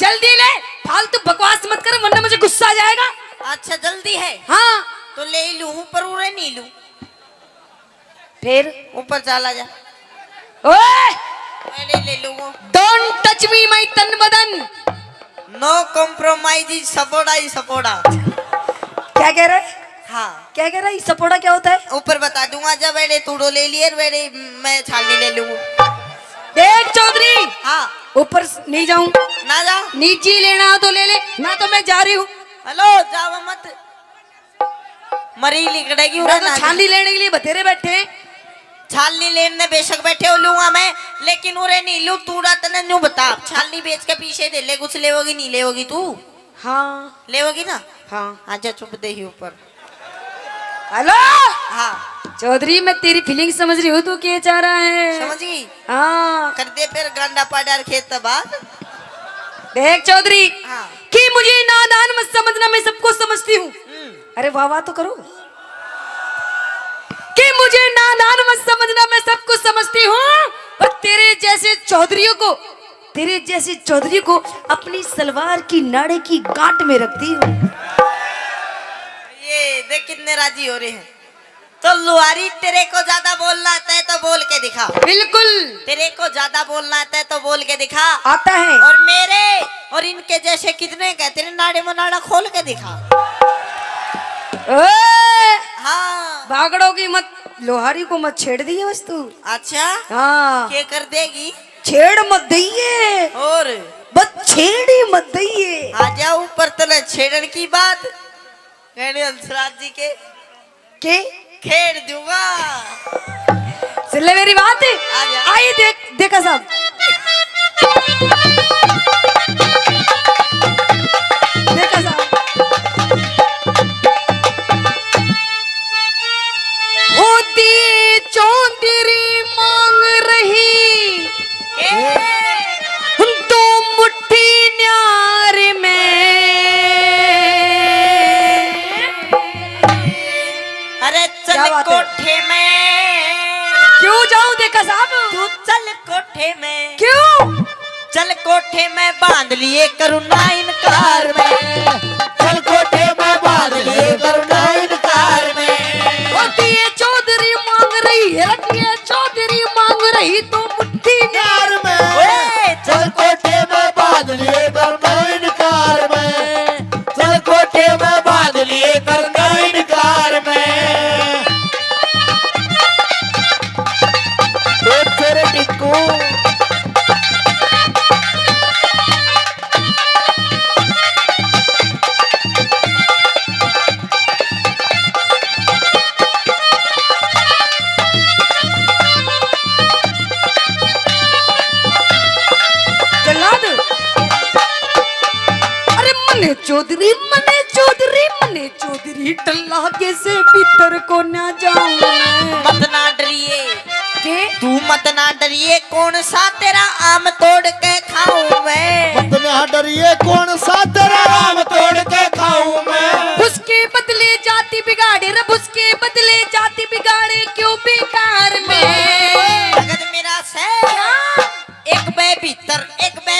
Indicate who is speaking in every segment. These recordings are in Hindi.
Speaker 1: जल्दी ले, फालतू बकवास मत कर वरना मुझे गुस्सा आ जाएगा।
Speaker 2: अच्छा जल्दी है
Speaker 1: हाँ
Speaker 2: तो ले ही लूं, ऊपर उड़े नहीं लूं,
Speaker 1: फिर
Speaker 2: ऊपर चला जा,
Speaker 1: ओए
Speaker 2: मैंने ले लूंगा।
Speaker 1: डोंट टच मी माय तन बदन।
Speaker 2: नो कॉम्प्रोमाइज, सपोड़ा ही सपोड़ा।
Speaker 1: क्या कह रहा है?
Speaker 2: हाँ
Speaker 1: क्या कह रहा है? सपोड़ा क्या होता है?
Speaker 2: ऊपर बता दूंगा जब बेड़े तूड़ो ले लिए बेड़े मैं छालनी ले लूंगा।
Speaker 1: देख चौधरी,
Speaker 2: हाँ
Speaker 1: ऊपर नहीं जाऊं,
Speaker 2: ना जा,
Speaker 1: नीचे लेना हो तो ले ले, ना तो मैं जा रही हूँ।
Speaker 2: हेलो जावा मत, मरी लिकड़ेगी
Speaker 1: मैं तो छाली लेने के लिए बतेरे बैठे हैं।
Speaker 2: छालनी लेने बेशक बैठे हो लूंगा मैं, लेकिन उरे नहीं लू, तूड़ा तने न्यू बता, छालनी बेच के पीछे दे ले, कुछ लेवोगी नहीं लेवोगी तू?
Speaker 1: हाँ
Speaker 2: लेवोगी ना?
Speaker 1: हाँ।
Speaker 2: आजा चुप दे ही ऊपर।
Speaker 1: हेलो
Speaker 2: हाँ
Speaker 1: चौधरी, मैं तेरी फीलिंग समझ रही हूँ, तू क्या चाह रहा है?
Speaker 2: समझ गई?
Speaker 1: हाँ
Speaker 2: कर दे फिर गांडा पाडार खेत बाद।
Speaker 1: देख चौधरी,
Speaker 2: हाँ
Speaker 1: कि मुझे नादान मत समझना, मैं सबको समझती हूँ। अरे वाह वाह तो करो। कि मुझे नादान मत समझना, मैं सब कुछ समझती हूँ, और तेरे जैसे चौधरी को अपनी सलवार की नाड़े की गांठ में रखती हूँ।
Speaker 2: ये देख कितने राजी हो रहे हैं। तो लुहारी, तेरे को ज्यादा बोलना आता है तो बोल के दिखा।
Speaker 1: बिल्कुल
Speaker 2: तेरे को ज्यादा बोलना आता है तो बोल के दिखा।
Speaker 1: आता है।
Speaker 2: और मेरे और इनके जैसे कितने कहते हैं, नाड़े में नाड़ा खोल के दिखा। हाँ
Speaker 1: भागड़ों की मत, लोहारी को मत छेड़ दिए बस तू।
Speaker 2: अच्छा
Speaker 1: हाँ
Speaker 2: क्या कर देगी?
Speaker 1: छेड़ मत दइए,
Speaker 2: और
Speaker 1: बस छेड़ी मत दइए।
Speaker 2: आ जा ऊपर, तले छेड़न की बात कहने हंसराज जी के खेड़ दूंगा।
Speaker 1: सुन ले मेरी बात,
Speaker 2: आ जा।
Speaker 1: आई देखा साहब, देखा साहब, होती चौधरी मांग रही दो मुट्ठी न्यार में।
Speaker 2: अरे
Speaker 1: क्या
Speaker 2: चल
Speaker 1: बात है?
Speaker 2: कोठे में।
Speaker 1: क्यों जाऊं देखा साहब?
Speaker 2: तू चल कोठे में।
Speaker 1: क्यों?
Speaker 2: चल कोठे में बांध लिए करुणा इनकार में। चल कोठे में बांध लिए करुणा इनकार में।
Speaker 1: होती है चौधरी मांग रही है, ये चौधरी मांग रही तो मुट्ठी न्यार में।
Speaker 2: ओए, चल कोठे में बांध लिए करुणा इनकार में। चल कोठे में बांध लिए करुणा इनकार में। तेरे टिक्कू
Speaker 1: जल्लाद, अरे मने चौधरी टल्ला कैसे भीतर को ना जाऊं मैं।
Speaker 2: मत ना डरिए,
Speaker 1: के
Speaker 2: तू मत ना डरिए, कौन सा तेरा आम तोड़ के खाऊं मैं।
Speaker 3: मत ना डरिए, कौन सा तेरा आम तोड़ के खाऊं मैं।
Speaker 1: उसके बदले जाति बिगाड़े, रब उसके बदले जाति बिगाड़े क्यों बेकार में।
Speaker 2: जगत मेरा सैर एक बे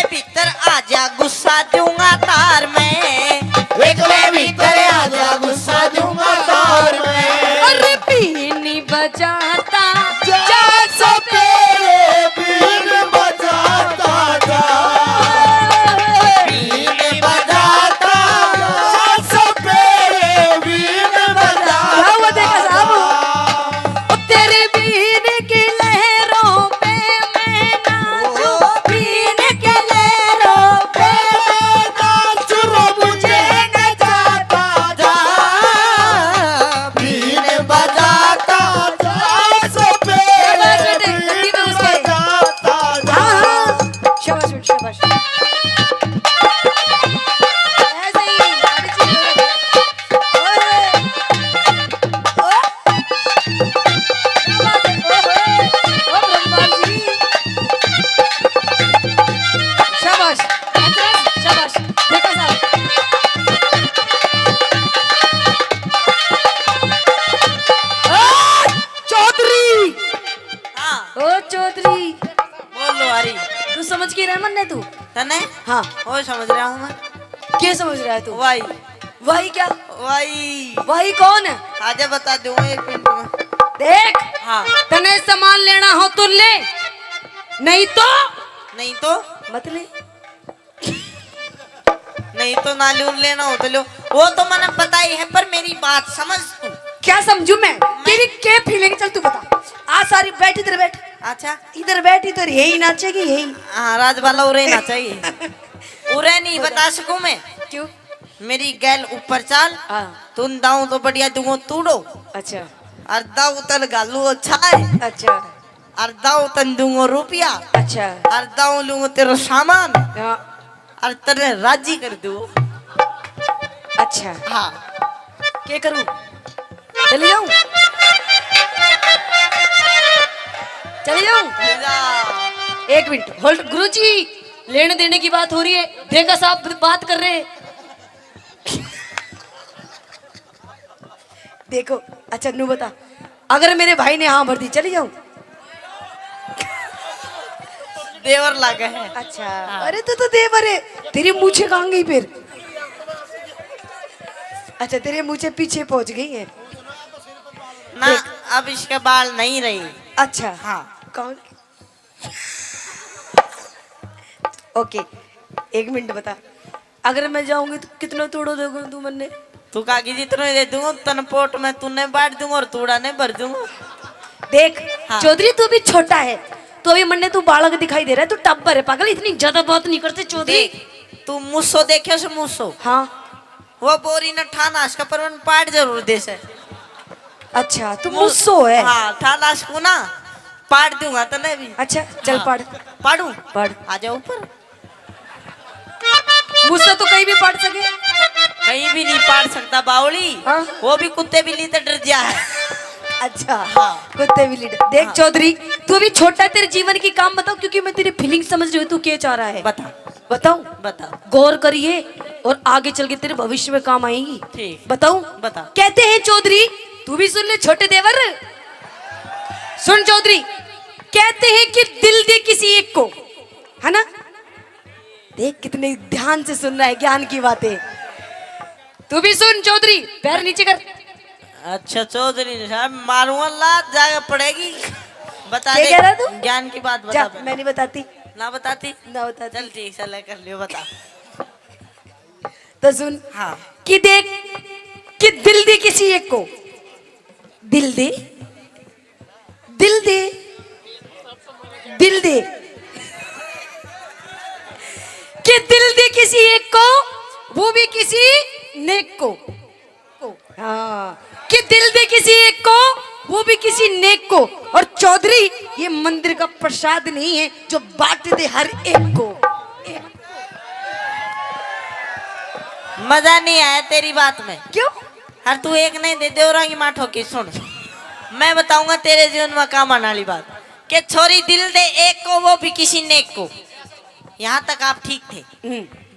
Speaker 2: भीतर आजा गुस्सा दूंगा तार में। एक बे भीतर आजा गुस्सा दूंगा तार में।
Speaker 1: अरे बीनी बजाता
Speaker 3: जा सो तेरे बीन बजाता
Speaker 1: ना तू?
Speaker 2: तने
Speaker 1: हाँ
Speaker 2: वो समझ रहा हूँ मैं।
Speaker 1: क्या समझ रहा है तू?
Speaker 2: वाई
Speaker 1: वही क्या?
Speaker 2: वाई
Speaker 1: वही कौन है?
Speaker 2: आजा बता दूंगा 1 मिनट में।
Speaker 1: देख
Speaker 2: हाँ
Speaker 1: तने सामान लेना हो तो ले, नहीं तो
Speaker 2: नहीं तो
Speaker 1: मत ले।
Speaker 2: नहीं तो नालून लेना हो तो लो, वो तो मैंने पता ही है, पर मेरी बात समझ तू।
Speaker 1: क्या समझू मैं तेरी क्या फीलिंग? चल तू बता। आ सारी बैठ, इधर बैठ,
Speaker 2: अच्छा
Speaker 1: इधर बैठ, इधर यही नाचेगी यही।
Speaker 2: हाँ राजबाला उरे ना चाहिए। उरे नहीं बता सकूं मैं।
Speaker 1: क्यों?
Speaker 2: मेरी गैल ऊपर चाल,
Speaker 1: हाँ
Speaker 2: तुम दाऊ तो बढ़िया दूंगो तूड़ो,
Speaker 1: अच्छा
Speaker 2: अर्धा उतल गालू अच्छा है,
Speaker 1: अच्छा
Speaker 2: अर्धा उतन दूंगो रुपया,
Speaker 1: अच्छा
Speaker 2: अर्धा लूंगो तेरा सामान,
Speaker 1: हाँ
Speaker 2: और तेरे राजी कर दू।
Speaker 1: अच्छा
Speaker 2: हाँ
Speaker 1: क्या करूं? चली जाऊं? चली जाऊं?
Speaker 2: जा।
Speaker 1: 1 मिनट होल्ड। गुरुजी लेने देने की बात हो रही है, देखा साहब बात कर रहे हैं। देखो अच्छा नू बता, अगर मेरे भाई ने हाँ भर दी चली जाऊं?
Speaker 2: देवर लागे है।
Speaker 1: अच्छा अरे तू तो देवर है, तेरी मूछे कहाँ गई फिर? अच्छा तेरे मूछे पीछे पहुंच गई है
Speaker 2: ना अब इसके बाल नहीं रही।
Speaker 1: अच्छा
Speaker 2: हाँ
Speaker 1: कौन? ओके 1 मिनट बता, अगर मैं जाऊंगी तो कितना तोड़ो दोगे तू मन्ने?
Speaker 2: तू कागी जितना दे दूंगा तन पोट में तूने बांट दूंगा और तूड़ा ने भर दूंगा।
Speaker 1: देख
Speaker 2: हाँ।
Speaker 1: चौधरी तू भी छोटा है, तो अभी मन्ने तू बालक दिखाई दे रहा है, तू टब्बर है पागल, इतनी ज्यादा बात नहीं करते चौधरी।
Speaker 2: देख तू मुस्सो देखे से मुस्सो,
Speaker 1: हाँ
Speaker 2: वो बोरी न ठानाश का परवन पाट जरूर दे से।
Speaker 1: अच्छा तू मुझसो है?
Speaker 2: हाँ ठानाश को ना पाट दूंगा तने भी।
Speaker 1: अच्छा चल
Speaker 2: हाँ।
Speaker 1: पढ़
Speaker 2: पाड़ू
Speaker 1: पढ़।
Speaker 2: आ जाओ ऊपर।
Speaker 1: मुझसे तो कहीं भी पढ़ सके।
Speaker 2: कहीं भी नहीं पाट सकता बावली।
Speaker 1: हाँ।
Speaker 2: वो भी कुत्ते बिल्ली तो डर जा है।
Speaker 1: अच्छा
Speaker 2: हाँ।
Speaker 1: कुत्ते भी लीडर। देख
Speaker 2: हाँ।
Speaker 1: चौधरी तू अभी छोटा है, तेरे जीवन की काम बताओ, क्योंकि मैं तेरी फीलिंग समझ रही हूँ तू क्या चाह रहा है।
Speaker 2: बता
Speaker 1: बताऊं?
Speaker 2: बता।
Speaker 1: गौर करिए और आगे चल के तेरे भविष्य में काम आएगी।
Speaker 2: ठीक।
Speaker 1: बताऊं?
Speaker 2: बता।
Speaker 1: कहते हैं चौधरी, तू भी सुन ले छोटे देवर, सुन चौधरी, कहते हैं कि दिल दे किसी एक को, है ना? देख कितने ध्यान से सुन रहा है ज्ञान की बातें। तू भी सुन चौधरी, पैर नीचे कर।
Speaker 2: अच्छा चौधरी साहब मारूंगा लात जाके पड़ेगी। बता
Speaker 1: क्या
Speaker 2: दे
Speaker 1: कह रहा तू?
Speaker 2: ज्ञान की बात
Speaker 1: जा
Speaker 2: बता।
Speaker 1: मैं नहीं बताती,
Speaker 2: ना बताती
Speaker 1: ना बताती।
Speaker 2: चल ठीक सलाह कर लियो बता।
Speaker 1: तो सुन
Speaker 2: हाँ
Speaker 1: कि देख कि दिल दे किसी एक को, दिल दे, दिल दे, दिल दे, कि दिल दे किसी एक को, वो भी किसी नेक को। हाँ कि दिल दे किसी एक को, वो भी किसी नेक को। और चौधरी ये मंदिर का प्रसाद नहीं है जो बांट दे हर एक को।
Speaker 2: मजा नहीं आया तेरी बात में।
Speaker 1: क्यों?
Speaker 2: हर तू एक नहीं दे देवरांगी माठो की सुन। मैं बताऊंगा तेरे जीवन में काम आने वाली बात कि छोरी दिल दे एक को वो भी किसी नेक को। यहाँ तक आप ठीक थे।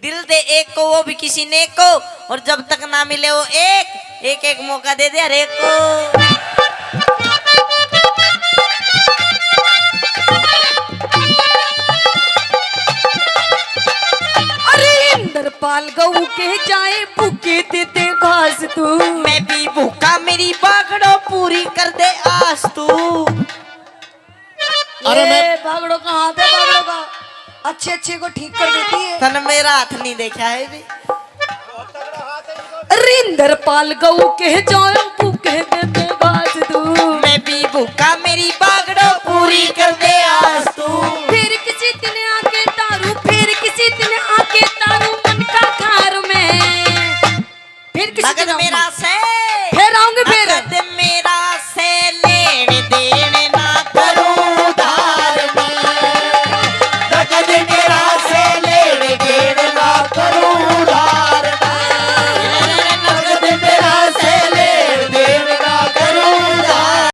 Speaker 2: दिल दे एक को वो भी किसी नेक को, और जब तक ना मिले वो एक एक मौका दे दे हर एक को।
Speaker 1: इंद्रपाल गऊ के जाए भूखे देते घास तू,
Speaker 2: मैं भी भूखा मेरी बागड़ो पूरी कर दे आस तू।
Speaker 3: अरे मैं
Speaker 1: भागड़ो का हाथ है, भागड़ो का अच्छे अच्छे को ठीक कर देती है।
Speaker 2: तन मेरा हाथ नहीं देखा है भी।
Speaker 1: इंद्रपाल गऊ के जाए भूखे देते घास तू,
Speaker 2: मैं भी भूखा मेरी बागड़ो पूरी कर दे आस तू।
Speaker 1: फिर किसी दिन आके तारू, फिर किसी दिन आके तारू मन का खार में, फिर किसी
Speaker 2: भगत
Speaker 1: दिन
Speaker 2: मेरा से